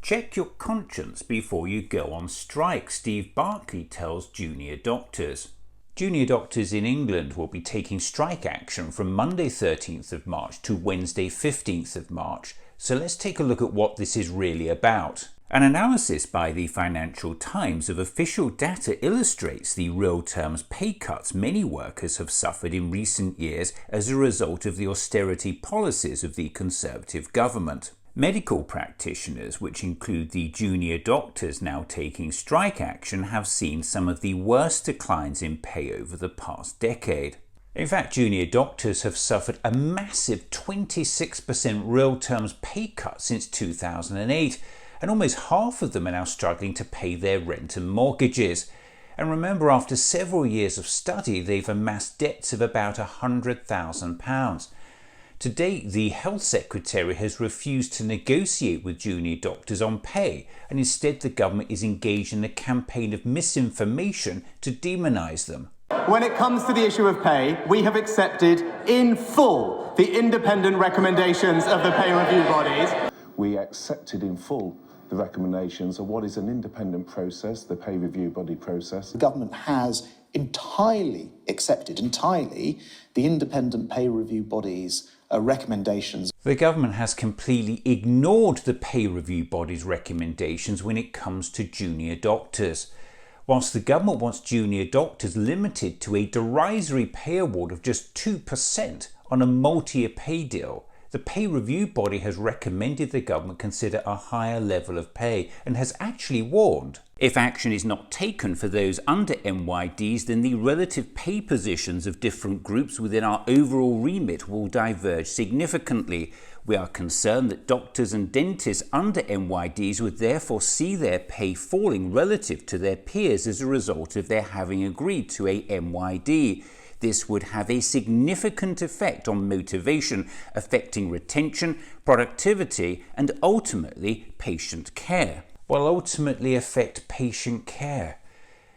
Check your conscience before you go on strike, Steve Barclay tells junior doctors. Junior doctors in England will be taking strike action from Monday 13th of March to Wednesday 15th of March. So let's take a look at what this is really about. An analysis by the Financial Times of official data illustrates the real terms pay cuts many workers have suffered in recent years as a result of the austerity policies of the Conservative government. Medical practitioners, which include the junior doctors now taking strike action, have seen some of the worst declines in pay over the past decade. In fact, junior doctors have suffered a massive 26% real terms pay cut since 2008, and almost half of them are now struggling to pay their rent and mortgages. And remember, after several years of study, they've amassed debts of about £100,000. To date, the Health Secretary has refused to negotiate with junior doctors on pay, and instead the government is engaged in a campaign of misinformation to demonise them. When it comes to the issue of pay, we have accepted in full the independent recommendations of the pay review bodies. We accepted in full the recommendations of what is an independent process, the pay review body process. The government has entirely accepted the independent pay review body's recommendations. The government has completely ignored the pay review body's recommendations when it comes to junior doctors. Whilst the government wants junior doctors limited to a derisory pay award of just 2% on a multi-year pay deal, the pay review body has recommended the government consider a higher level of pay and has actually warned, if action is not taken for those under MYDs, then the relative pay positions of different groups within our overall remit will diverge significantly. We are concerned that doctors and dentists under MYDs would therefore see their pay falling relative to their peers as a result of their having agreed to a MYD. This would have a significant effect on motivation, affecting retention, productivity, and ultimately patient care. Will ultimately affect patient care.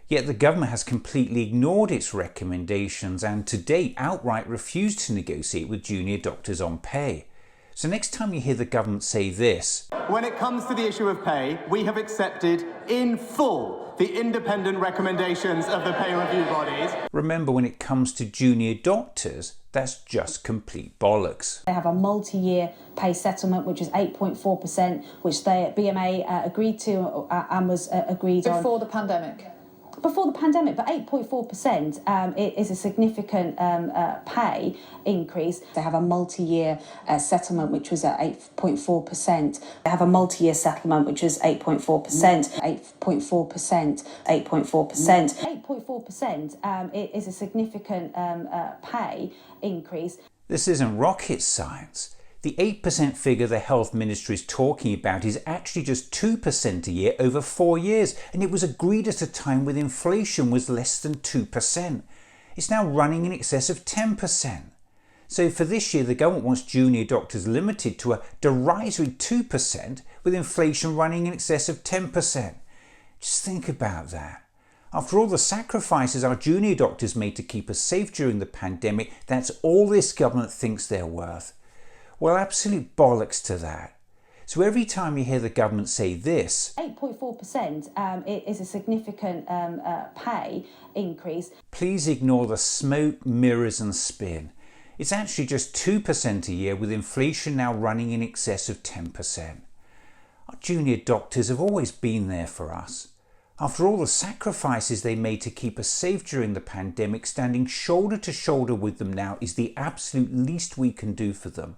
Yet the government has completely ignored its recommendations and to date outright refused to negotiate with junior doctors on pay. So next time you hear the government say this, when it comes to the issue of pay, we have accepted in full the independent recommendations of the pay review bodies. Remember, when it comes to junior doctors, that's just complete bollocks. They have a multi-year pay settlement, which is 8.4%, which the BMA agreed to and was agreed on before the pandemic. Before the pandemic, but 8.4% is a significant pay increase. They have a multi-year settlement, which was at 8.4%. They have a multi-year settlement, which was 8.4%, 8.4%, 8.4%. 8.4% is a significant pay increase. This isn't rocket science. The 8% figure the Health Ministry is talking about is actually just 2% a year over 4 years, and it was agreed at a time when inflation was less than 2%. It's now running in excess of 10%. So for this year, the government wants junior doctors limited to a derisory 2% with inflation running in excess of 10%. Just think about that. After all the sacrifices our junior doctors made to keep us safe during the pandemic, that's all this government thinks they're worth. Well, absolute bollocks to that. So every time you hear the government say this, 8.4% is a significant pay increase, please ignore the smoke, mirrors and spin. It's actually just 2% a year with inflation now running in excess of 10%. Our junior doctors have always been there for us. After all the sacrifices they made to keep us safe during the pandemic, standing shoulder to shoulder with them now is the absolute least we can do for them.